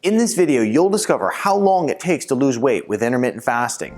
In this video, you'll discover how long it takes to lose weight with intermittent fasting.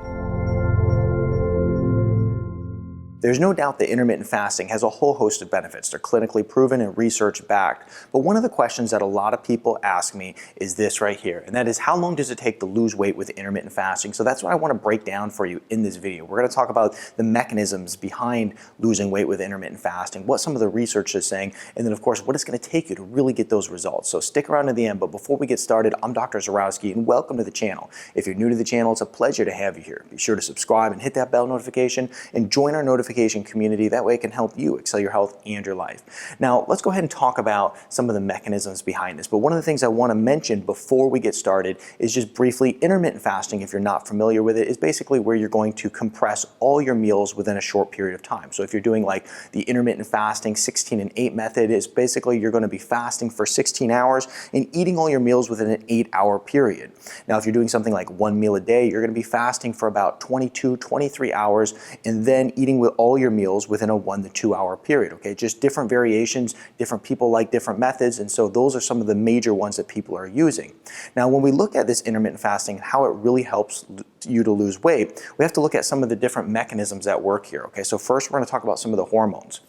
There's no doubt that intermittent fasting has a whole host of benefits. They're clinically proven and research backed. But one of the questions that a lot of people ask me is this right here, and that is, how long does it take to lose weight with intermittent fasting? So that's what I want to break down for you in this video. We're going to talk about the mechanisms behind losing weight with intermittent fasting, what some of the research is saying, and then of course what it's going to take you to really get those results. So stick around to the end, but before we get started, I'm Dr. Zyrowski and welcome to the channel. If you're new to the channel, it's a pleasure to have you here. Be sure to subscribe and hit that bell notification and join our notification community. That way it can help you excel your health and your life. Now, let's go ahead and talk about some of the mechanisms behind this. But one of the things I want to mention before we get started is just briefly, intermittent fasting, if you're not familiar with it, is basically where you're going to compress all your meals within a short period of time. So if you're doing like the intermittent fasting 16 and 8 method, it's basically you're going to be fasting for 16 hours and eating all your meals within an 8-hour period. Now, if you're doing something like one meal a day, you're going to be fasting for about 22, 23 hours and then eating with all your meals within a 1 to 2 hour period. Okay, just different variations, different people like different methods, and so those are some of the major ones that people are using. Now, when we look at this intermittent fasting, how it really helps you to lose weight, we have to look at some of the different mechanisms that work here. Okay, so first we're going to talk about some of the hormones.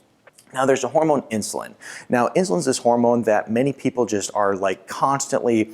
Now, there's a hormone, insulin. Now, insulin is this hormone that many people just are like constantly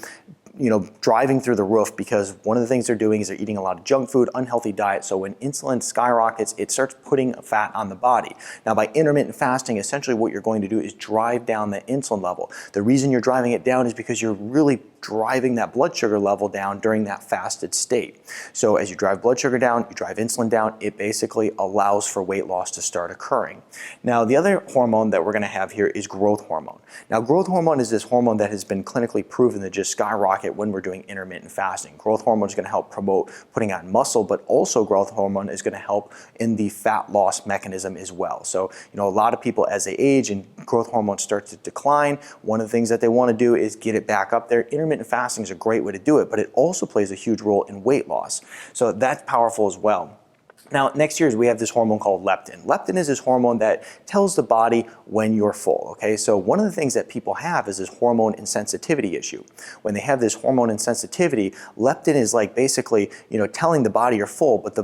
driving through the roof, because one of the things they're doing is they're eating a lot of junk food, unhealthy diet. So when insulin skyrockets, it starts putting fat on the body. Now, by intermittent fasting, essentially what you're going to do is drive down the insulin level. The reason you're driving it down is because you're really driving that blood sugar level down during that fasted state. So as you drive blood sugar down, you drive insulin down, it basically allows for weight loss to start occurring. Now, the other hormone that we're going to have here is growth hormone. Now, growth hormone is this hormone that has been clinically proven to just skyrocket when we're doing intermittent fasting. Growth hormone is going to help promote putting on muscle, but also growth hormone is going to help in the fat loss mechanism as well. So, a lot of people as they age and growth hormone starts to decline, one of the things that they want to do is get it back up there. Intermittent fasting is a great way to do it, but it also plays a huge role in weight loss. So that's powerful as well. Now, next year we have this hormone called leptin. Leptin is this hormone that tells the body when you're full, okay? So one of the things that people have is this hormone insensitivity issue. When they have this hormone insensitivity, leptin is like basically, telling the body you're full, but the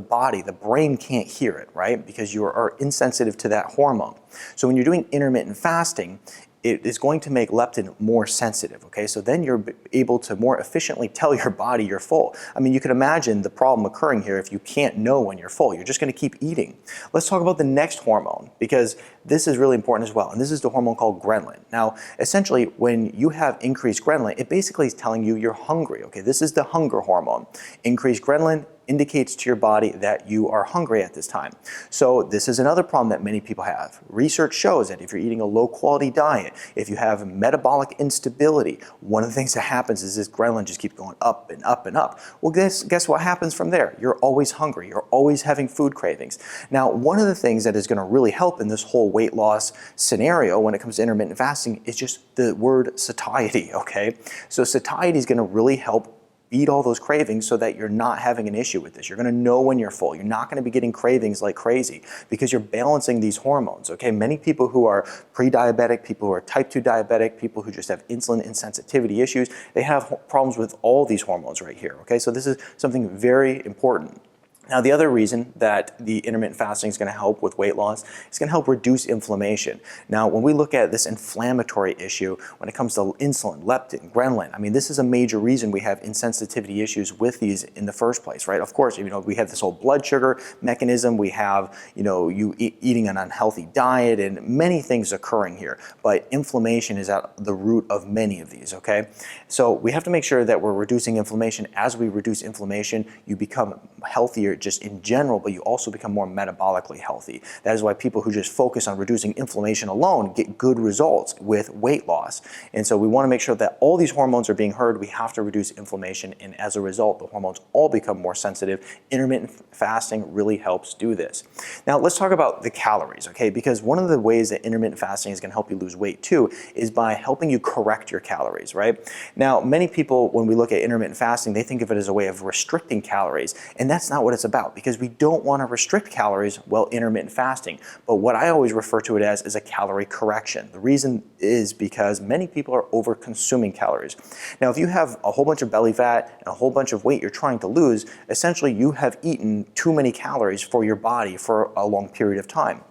brain can't hear it, right? Because you are insensitive to that hormone. So when you're doing intermittent fasting, it is going to make leptin more sensitive, okay? So then you're able to more efficiently tell your body you're full. I mean, you can imagine the problem occurring here if you can't know when you're full. You're just going to keep eating. Let's talk about the next hormone, because this is really important as well, and this is the hormone called ghrelin. Now, essentially, when you have increased ghrelin, it basically is telling you you're hungry, okay? This is the hunger hormone. Increased ghrelin indicates to your body that you are hungry at this time. So this is another problem that many people have. Research shows that if you're eating a low quality diet, if you have metabolic instability, one of the things that happens is this ghrelin just keeps going up and up and up. Well, guess what happens from there? You're always hungry. You're always having food cravings. Now, one of the things that is going to really help in this whole weight loss scenario when it comes to intermittent fasting is just the word satiety, okay? So satiety is going to really help beat all those cravings so that you're not having an issue with this. You're going to know when you're full. You're not going to be getting cravings like crazy because you're balancing these hormones, okay? Many people who are pre-diabetic, people who are type 2 diabetic, people who just have insulin insensitivity issues, they have problems with all these hormones right here, okay? So this is something very important. Now, the other reason that the intermittent fasting is going to help with weight loss is going to help reduce inflammation. Now, when we look at this inflammatory issue, when it comes to insulin, leptin, ghrelin, I mean, this is a major reason we have insensitivity issues with these in the first place, right? Of course, we have this whole blood sugar mechanism. We have, you eating an unhealthy diet and many things occurring here. But inflammation is at the root of many of these, okay? So we have to make sure that we're reducing inflammation. As we reduce inflammation, you become healthier just in general, but you also become more metabolically healthy. That is why people who just focus on reducing inflammation alone get good results with weight loss. And so we want to make sure that all these hormones are being heard. We have to reduce inflammation, and as a result, the hormones all become more sensitive. Intermittent fasting really helps do this. Now, let's talk about the calories, okay? Because one of the ways that intermittent fasting is going to help you lose weight too is by helping you correct your calories, right? Now, many people, when we look at intermittent fasting, they think of it as a way of restricting calories, and that's not what it's about, because we don't want to restrict calories while intermittent fasting. But what I always refer to it as is a calorie correction. The reason is because many people are over consuming calories. Now, if you have a whole bunch of belly fat and a whole bunch of weight you're trying to lose, essentially you have eaten too many calories for your body for a long period of time.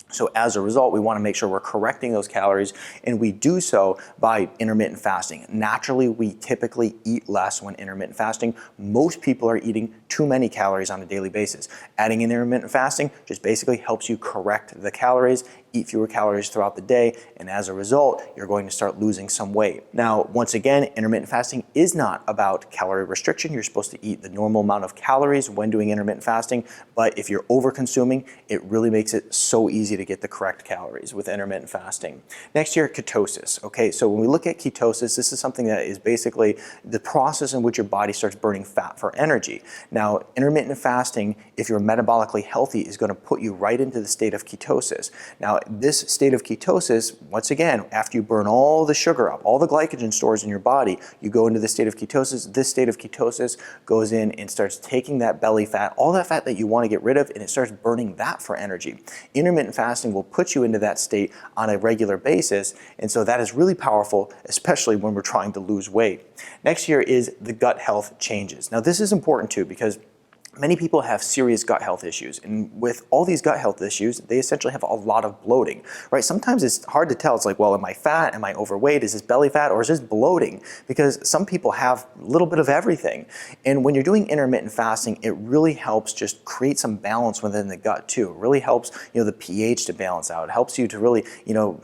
So as a result, we want to make sure we're correcting those calories, and we do so by intermittent fasting. Naturally, we typically eat less when intermittent fasting. Most people are eating too many calories on a daily basis. Adding in intermittent fasting just basically helps you correct the calories, eat fewer calories throughout the day, and as a result, you're going to start losing some weight. Now, once again, intermittent fasting is not about calorie restriction. You're supposed to eat the normal amount of calories when doing intermittent fasting, but if you're over consuming, it really makes it so easy to get the correct calories with intermittent fasting. Next here, ketosis. Okay, so when we look at ketosis, this is something that is basically the process in which your body starts burning fat for energy. Now, intermittent fasting, if you're metabolically healthy, is going to put you right into the state of ketosis. Now, this state of ketosis, once again, after you burn all the sugar up, all the glycogen stores in your body, you go into the state of ketosis. This state of ketosis goes in and starts taking that belly fat, all that fat that you want to get rid of, and it starts burning that for energy. Intermittent fasting will put you into that state on a regular basis, and so that is really powerful, especially when we're trying to lose weight. Next here is the gut health changes. Now, this is important too, because many people have serious gut health issues, and with all these gut health issues, they essentially have a lot of bloating, right? Sometimes it's hard to tell. It's like, well, am I fat? Am I overweight? Is this belly fat, or is this bloating? Because some people have a little bit of everything. And when you're doing intermittent fasting, it really helps just create some balance within the gut too. It really helps, the pH to balance out. It helps you to really,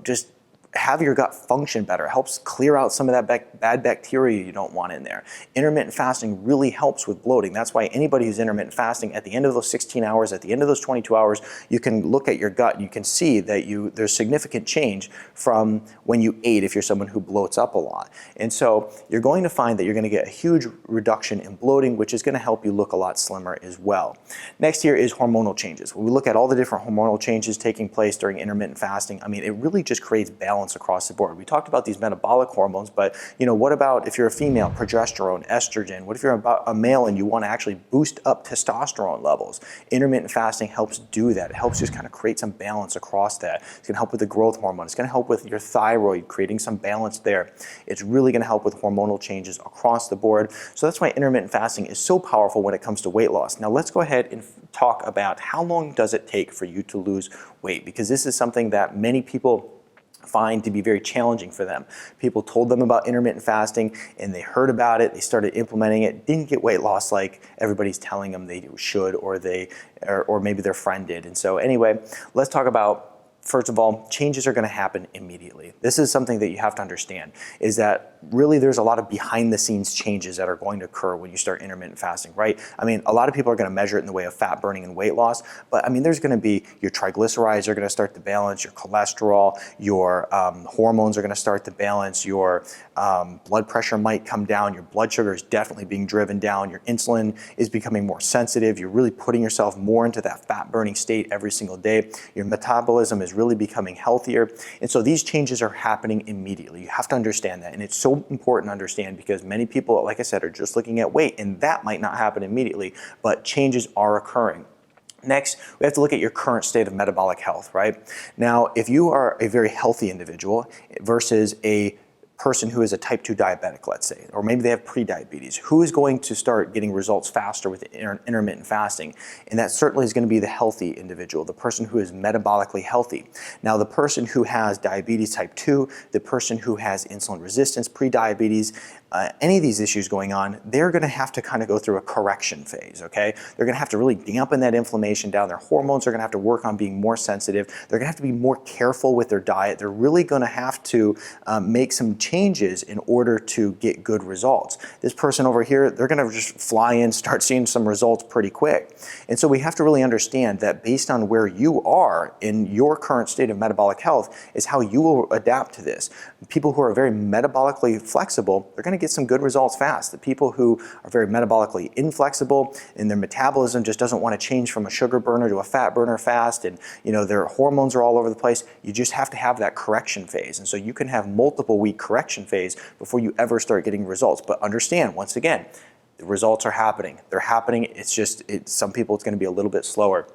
just have your gut function better. It helps clear out some of that bad bacteria you don't want in there. Intermittent fasting really helps with bloating. That's why anybody who's intermittent fasting, at the end of those 16 hours, at the end of those 22 hours, you can look at your gut and you can see that there's significant change from when you ate if you're someone who bloats up a lot. And so you're going to find that you're going to get a huge reduction in bloating, which is going to help you look a lot slimmer as well. Next here is hormonal changes. When we look at all the different hormonal changes taking place during intermittent fasting, it really just creates balance across the board. We talked about these metabolic hormones, but what about if you're a female, progesterone, estrogen? What if you're a male and you want to actually boost up testosterone levels? Intermittent fasting helps do that. It helps just kind of create some balance across that. It's going to help with the growth hormone. It's going to help with your thyroid, creating some balance there. It's really going to help with hormonal changes across the board. So that's why intermittent fasting is so powerful when it comes to weight loss. Now let's go ahead and talk about how long does it take for you to lose weight, because this is something that many people find to be very challenging for them. People told them about intermittent fasting and they heard about it, they started implementing it, didn't get weight loss like everybody's telling them they should, or maybe their friend did. And so anyway, let's talk about, first of all, changes are going to happen immediately. This is something that you have to understand, is that really there's a lot of behind the scenes changes that are going to occur when you start intermittent fasting, right? A lot of people are going to measure it in the way of fat burning and weight loss, but there's going to be your triglycerides are going to start to balance, your cholesterol, your hormones are going to start to balance, your blood pressure might come down, your blood sugar is definitely being driven down, your insulin is becoming more sensitive, you're really putting yourself more into that fat burning state every single day, your metabolism is really becoming healthier, and so these changes are happening immediately. You have to understand that, and it's so important to understand because many people, like I said, are just looking at weight, and that might not happen immediately, but changes are occurring. Next, we have to look at your current state of metabolic health, right? Now, if you are a very healthy individual versus a person who is a type 2 diabetic, let's say, or maybe they have prediabetes, who is going to start getting results faster with intermittent fasting? And that certainly is going to be the healthy individual, the person who is metabolically healthy. Now, the person who has diabetes type 2, the person who has insulin resistance, prediabetes, any of these issues going on, they're going to have to kind of go through a correction phase, okay? They're going to have to really dampen that inflammation down. Their hormones are going to have to work on being more sensitive. They're going to have to be more careful with their diet. They're really going to have to make some changes in order to get good results. This person over here, they're going to just fly in, start seeing some results pretty quick. And so we have to really understand that based on where you are in your current state of metabolic health is how you will adapt to this. People who are very metabolically flexible, they're going to get some good results fast. The people who are very metabolically inflexible and their metabolism just doesn't want to change from a sugar burner to a fat burner fast, and their hormones are all over the place, you just have to have that correction phase. And so you can have multiple week correction phase before you ever start getting results. But understand, once again, The results are happening. They're happening. It's just, some people it's going to be a little bit slower.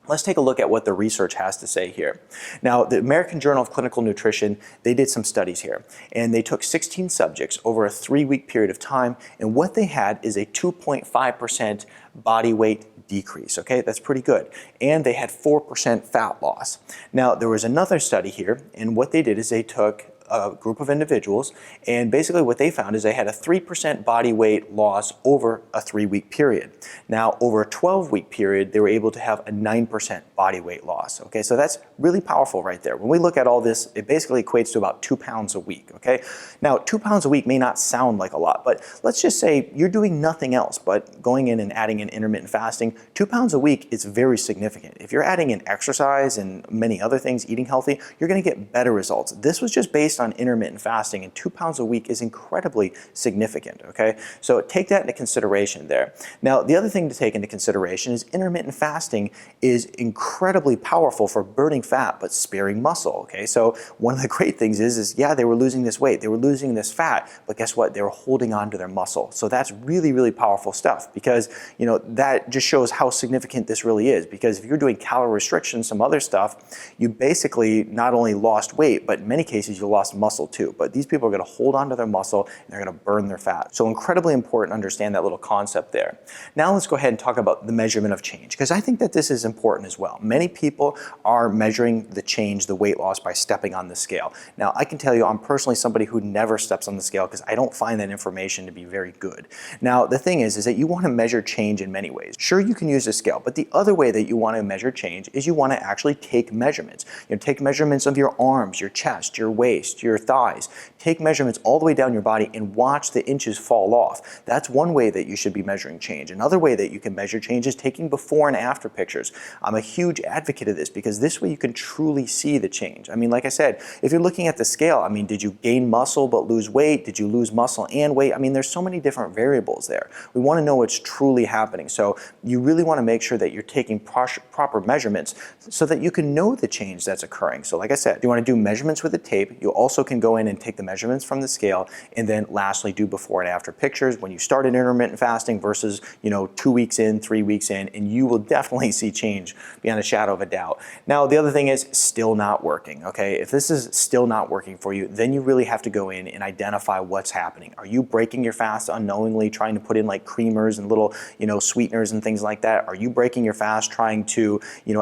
Let's take a look at what the research has to say here. Now, the American Journal of Clinical Nutrition, they did some studies here, and they took 16 subjects over a 3-week period of time, and what they had is a 2.5% body weight decrease, okay? That's pretty good. And they had 4% fat loss. Now, there was another study here, and what they did is they took a group of individuals, and basically what they found is they had a 3% body weight loss over a 3-week period. Now, over a 12-week period, they were able to have a 9% body weight loss. Okay, so that's really powerful right there. When we look at all this, it basically equates to about 2 pounds a week. Okay, now 2 pounds a week may not sound like a lot, but let's just say you're doing nothing else but going in and adding in intermittent fasting. 2 pounds a week is very significant. If you're adding in exercise and many other things, eating healthy, you're going to get better results. This was just based on intermittent fasting, and 2 pounds a week is incredibly significant. Okay, so take that into consideration there. Now, the other thing to take into consideration is intermittent fasting is incredibly powerful for burning fat but sparing muscle. Okay, so one of the great things is yeah, they were losing this weight, they were losing this fat, but guess what? They were holding on to their muscle. So that's really, really powerful stuff, because you know that just shows how significant this really is. Because if you're doing calorie restriction, some other stuff, you basically not only lost weight, but in many cases you lost muscle too. But these people are going to hold on to their muscle and they're going to burn their fat. So incredibly important to understand that little concept there. Now let's go ahead and talk about the measurement of change, because I think that this is important as well. Many people are measuring the change, the weight loss, by stepping on the scale. Now I can tell you I'm personally somebody who never steps on the scale because I don't find that information to be very good. Now the thing is that you want to measure change in many ways. Sure, you can use a scale, but the other way that you want to measure change is you want to actually take measurements. You know, take measurements of your arms, your chest, your waist, your thighs. Take measurements all the way down your body and watch the inches fall off. That's one way that you should be measuring change. Another way that you can measure change is taking before and after pictures. I'm a huge advocate of this because this way you can truly see the change. I mean, like I said, if you're looking at the scale, I mean, did you gain muscle but lose weight? Did you lose muscle and weight? I mean, there's so many different variables there. We want to know what's truly happening. So you really want to make sure that you're taking proper measurements so that you can know the change that's occurring. So like I said, you want to do measurements with a tape. You also can go in and take the measurements from the scale, and then lastly do before and after pictures when you start intermittent fasting versus 2 weeks in, 3 weeks in, and you will definitely see change beyond a shadow of a doubt. Now the other thing is still not working. Okay, if this is still not working for you, then you really have to go in and identify what's happening. Are you breaking your fast unknowingly, trying to put in like creamers and little sweeteners and things like that? Are you breaking your fast trying to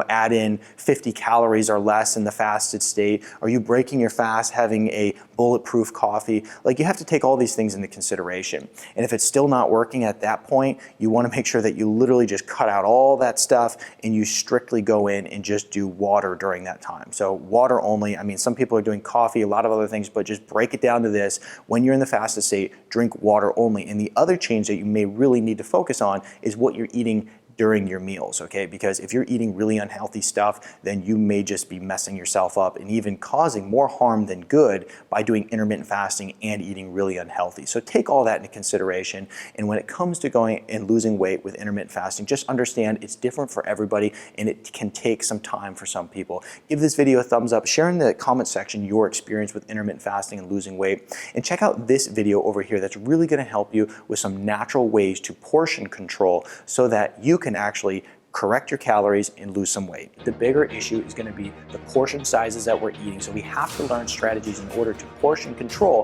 add in 50 calories or less in the fasted state? Are you breaking your fast having a bulletproof coffee? Like, you have to take all these things into consideration. And if it's still not working at that point, you want to make sure that you literally just cut out all that stuff and you strictly go in and just do water during that time. So water only. I mean, some people are doing coffee, a lot of other things, but just break it down to this. When you're in the fasted state, drink water only. And the other change that you may really need to focus on is what you're eating during your meals, okay? Because if you're eating really unhealthy stuff, then you may just be messing yourself up and even causing more harm than good by doing intermittent fasting and eating really unhealthy. So take all that into consideration. And when it comes to going and losing weight with intermittent fasting, just understand it's different for everybody and it can take some time for some people. Give this video a thumbs up, share in the comment section your experience with intermittent fasting and losing weight, and check out this video over here that's really going to help you with some natural ways to portion control so that you can actually correct your calories and lose some weight. The bigger issue is going to be the portion sizes that we're eating. So we have to learn strategies in order to portion control